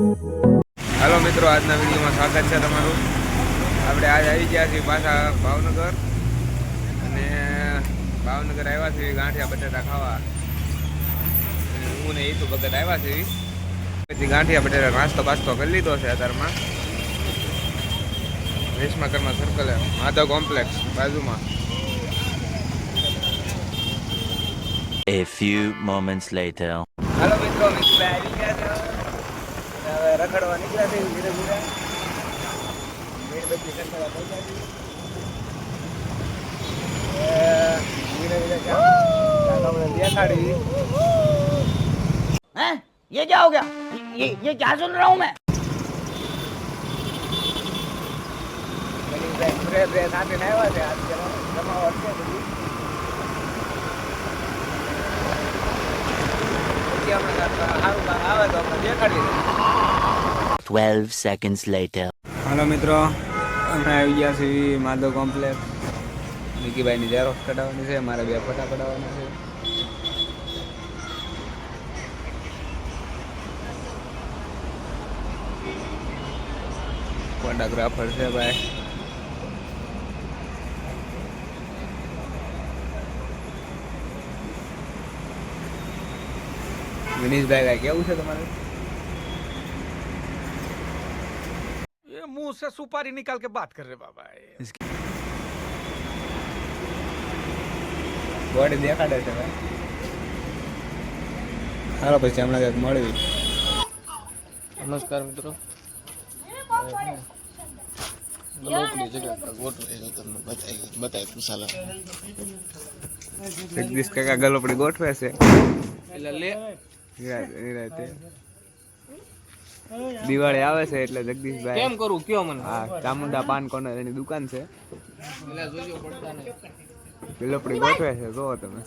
હાલો મિત્રો, આજના વિડીયોમાં સ્વાગત છે તમારું. આપણે આજ આવી ગયા છીએ પાછા ભાવનગર, અને ભાવનગર આવ્યા છીએ ગાંઠિયા બટેટા ખાવા. હું ને એ તો ભગત આવ્યા છે. પછી ગાંઠિયા બટેટા નાસ્તો બાસ્તો કરી લીધો છે. અત્યારમાં રેશમાકરમાં સર્કલ માધવ કોમ્પ્લેક્સ બાજુમાં. A few moments later. હાલો મિત્રો, મિત્રભાઈ આવી ગયા છે. હવે રખડવા નીકળ્યા છે ધીરે ધીરે. મીણબત્તી કરતા પહોંચ્યા છીએ. ધીરે ધીરે આપણે દેખાડી. हैं? ये क्या हो गया? ये क्या सुन रहा हूँ मैं? સ્પ્રે નાખીને આવ્યા છે. આજ જમાવટ છે બધી. પછી આપણે સારું કામ આવે તો આપણે દેખાડી. 12 seconds later. હાલો મિત્રો, અમે આવી ગયા છીએ માધવ કોમ્પ્લેક્સ. નિકીભાઈની ઝેરોક્ષ કઢાવવાની છે, મારે 2 ફોટા કઢાવવાના છે. ફોટોગ્રાફર છે ભાઈ. વિનીશભાઈ ભાઈ કેવું છે તમારે? ये मुंह से सुपारी निकाल के बात कर रहे बाबा. બોડી દેખાડે છે ભાઈ. હાલો પછી હમણાં કંઈક મળવી. નમસ્કાર મિત્રો, ગલોપની જગ્યા પર ગોઠવે છે, તમને બતાવી મસાલા. જગદીશ કાકા ગલોપડી ગોઠવે છે. એટલે લે નિરાતે દિવાળી આવે છે એટલે જગદીશભાઈ કેમ કરું કયો મને. હા, ચામુંડા પાન કોર્નર એની દુકાન છે. એટલે જોજો પડતા ને ગલોપડી ગોઠવે છે. જોવો તમે,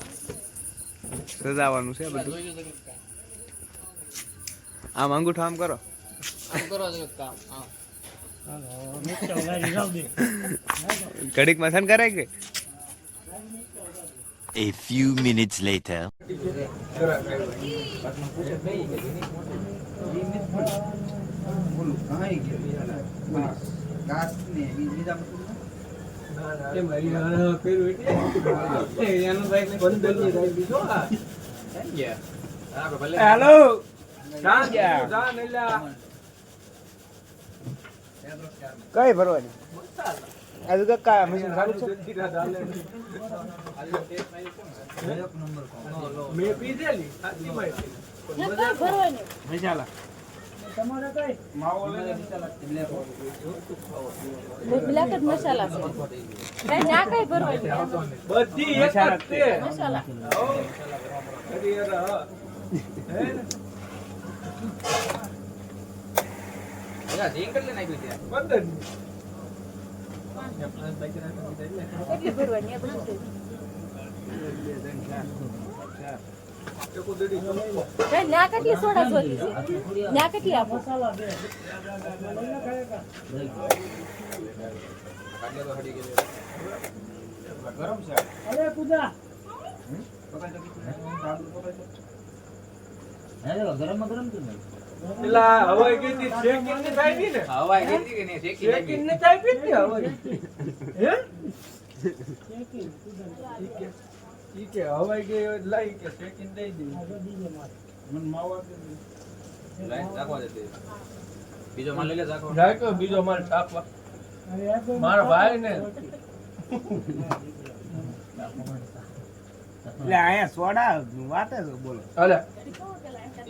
સજાવાનું છે બધું. આમ અંગૂઠો આમ કરો. આમ કરો છો કામ. હા, ઘડીકમાં સન કરાય કે A few minutes later. Hello कहाँ गया? કઈ ભરવાની આજુ કાકા મશીન સારું છે. मैं पी देली साची में मसाला બ્લેક જ મસાલા છે. કઈ ના કઈ ભરવાની बद्दी एक करते મસાલા. अरे यार એલા ઢીંગ કરી લેને આવી ત્યાં बंदन કેટલી ભરવાની આ બધું કઈ ના કેટલી સોડા જોતી છે? ના કેટલી આપો? પેલા હવાઈ ગઈ હતી શેકિંગ ની થાય ની ને હવા ગઈ કે નહીં શેકી શેકિંગ ની થાય પી ને હવાઈ હે ઈ કે હવાઈ ગઈ લઈ કે શેકિંગ દઈ દી મન માવા દે લાઈન રાખવા દે બીજો માલ લઈ લે રાખો રાખો બીજો માલ છાપવા મારા ભાઈ ને એટલે અહીંયા સોડા વાતે છે. બોલો અલે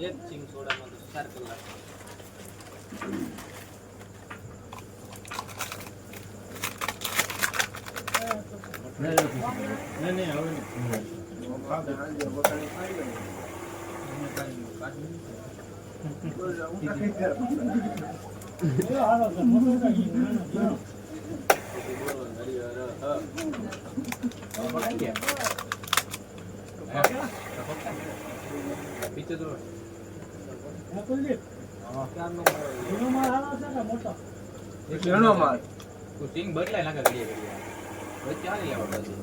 એક ચીંગ સોડામાં તો 4 કલાક પીછે તો ઘણો માલ તું સિંગ બદલાય નાખે ઘડીએ ઘડીએ હવે ક્યાં લઈ આવવા પછી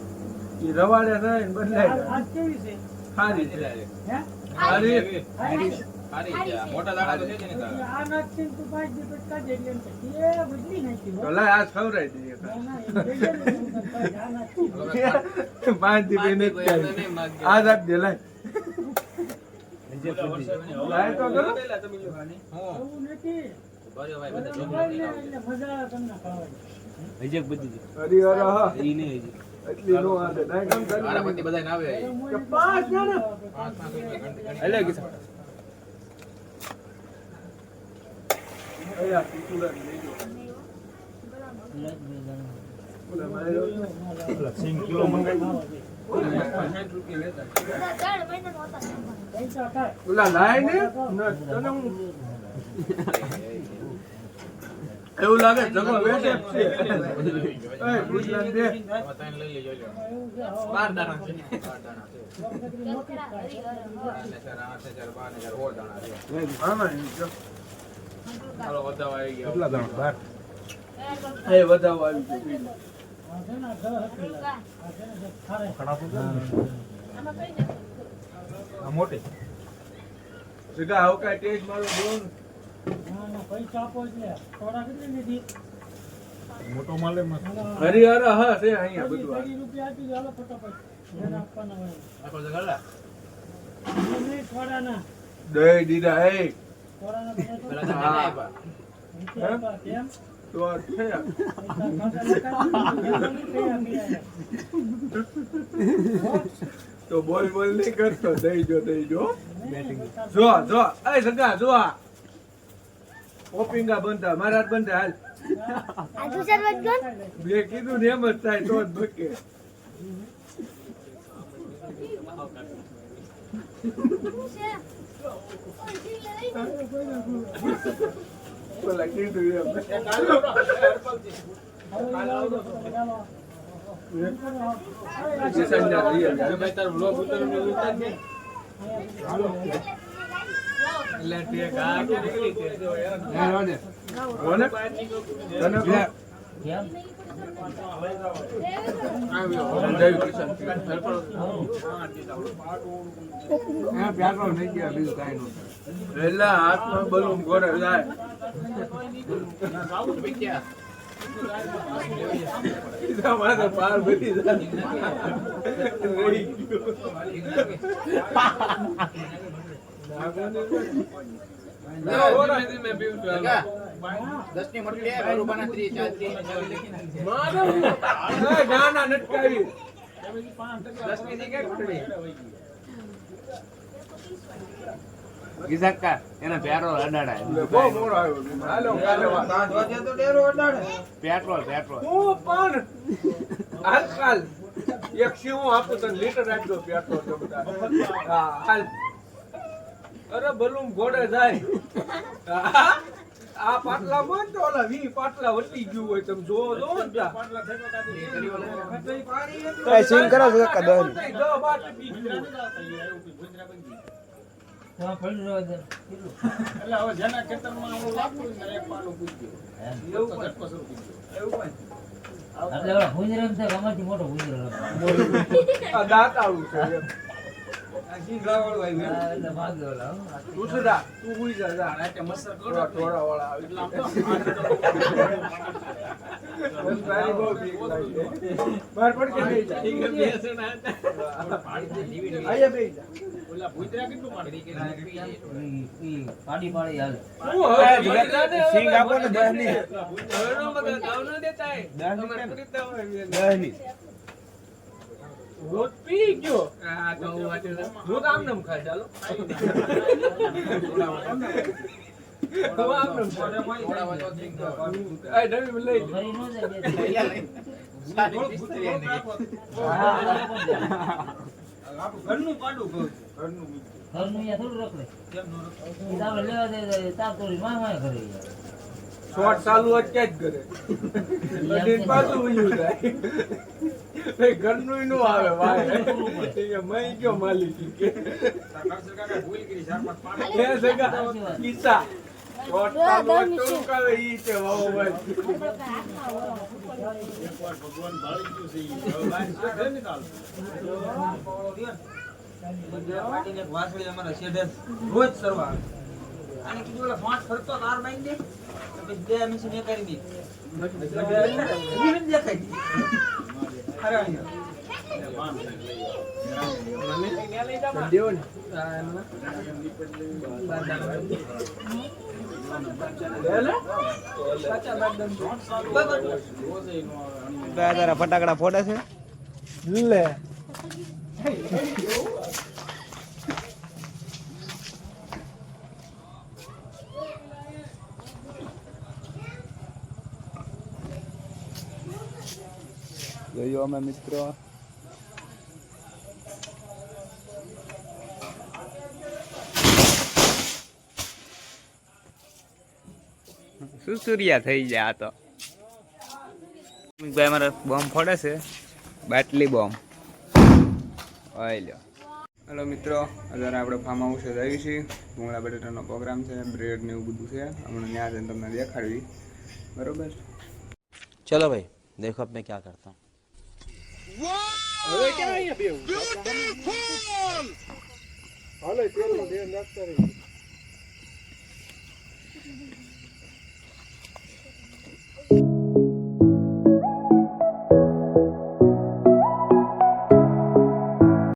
ઈ રવાડે રહીને બદલાય આજ કેવી છે સારી છે બદલાય સારી મોટા દાણા તો છે જ ને તારા. આ નાખીને તું 5 દિવસ કાઢે એટલે એમ કે એ બદલી નાખી તો લા આ ખવરાઈ દઈએ આ નાખી 5 દિવસ એને આ રાત દે લાય લાય તો કરો એવું નથી બરે ભાઈ બધા એટલે મજા આવે તમને ખાવાની હજેક બધી હરી હર હા ઈ ને હજી એટલી નો આવે નાય કામ કરી મારા પતિ બધાય ના આવે કે 5 ના ને એટલે કે અયા તીતુલા લેજો ઓલા માર્યો ઓલા 5 કિલો મંગાવ્યો 60 રૂપિયા લેતા પૈસા કાય ઓલા લાય ને તને હું એવું લાગે જગો વેચે છે એ ગુજરાત દે બતાઈને લઈ લેજો લ્યો 12 દાણા છે 12 દાણા છે આમાં જો હાલો વધાવ આવી ગયા કેટલા દાણા 12 એ વધાવ આવી ગયું આ મોટી જગા આવ કાય ટેસ્ટ મારો બોલ પૈસા આપો એટલે થોડા કેટલી લીધી મોટો માલે હરી હર હા છે અહીંયા બધું 30 રૂપિયા આપી દો હાલો ફટાફટ જેને આપવાના હોય આપો જગલા નહીં થોડા ના દઈ દીધા એ થોડા ના પેલા તો ના આપ્યા કેમ તો છે તો બોલ બોલ નહીં કરતો દઈ જો જો જો એ સગા જો ઓપિંગા બનતા મારા બનતા હાલ આજુ સરવત ગણ બે કીધું ને એમ જ થાય તો જ બકે બોલા કીધું એમ ભાઈ તારો બ્લોગ ઉતારનો ઉતાર દે એટલે તે કા કે નીકળી કે જો યાર કોને તને પેલા હાથમાં બલૂન ઘોડે જાય મારે પાર બધી ગાના નટકાવી એના પ્યારો અડાડાય બહુ મોડો આવ્યો હાલો કાલે પેટ્રોલ હું પણ આજકાલ એક શીવું આપું તને લીટર આપજો પેટ્રોલ તો બધા હા હાલ અરે બલૂમ ઘોડે જાય આ પાટલા માં તો ઓલા 20 પાટલા વટી ગયું હોય તમે જોવો જો સિંગ કરો છો કે દહન એટલે હવે જેના ખેતરમાં હું લાગતું ને એક પાનું પૂછ્યું એવું ઝટકો શરૂ થઈ ગયો આ દાંત આવું છે એમ. તું સુધા, તું હુઈ જા, જા. થોડા વાળા આવી ગયા. બસ મારી બહુ બીક લાગી. બહાર પડ કે બેહી જા. અહીંયા બેહી જા. સિંગ આપો ને 10 ની રોજ પી ગયો. રોજ આમ નામ ખાય ચાલો. હવે આમ નામ ખાય. આ ડબ્બી લઈ લે. ઘરનું પાડું ઘર. ઘરનું શોર્ટ ચાલુ જ ક્યાં જ કરે. અડીને પાછું ઉયું જાય. એ ઘરનું ય નો આવે ભાઈ. એ મય ગયો માલિકી કે. એ સગા કિસ્સા. શોર્ટ ચાલુ જ તો કાવે ઈ છે વાવો ભાઈ. ભગવાન ભાળી ગયું છે ઈ. રોજ સરવા આને કીધું ઓલા ફોન ફરતો તાર મારી દે તો પછી બે મશીન એ કરી દી દેખાય અરે દેવો ને તારા ફટાકડા ફોડે છે લે જોયો અમે મિત્રો સુસુરિયા થઈ ગયા આ તો ભાઈ અમારે બોમ્બ ફોડે છે બાટલી બોમ્બ લ્યો હલો મિત્રો અત્યારે આપણે ફાર્મ હાઉસે જઈએ છીએ ભૂંગળા બટેટાનો પ્રોગ્રામ છે બ્રેડ ને એવું બધું છે હમણાં ત્યાં જઈને તમને દેખાડવી બરોબર चलो भाई देखो अब मैं क्या करता हूँ હવે ક્યાં અહીંયા બેવ હાલે તેલનો ધ્યાન રાખતા રહી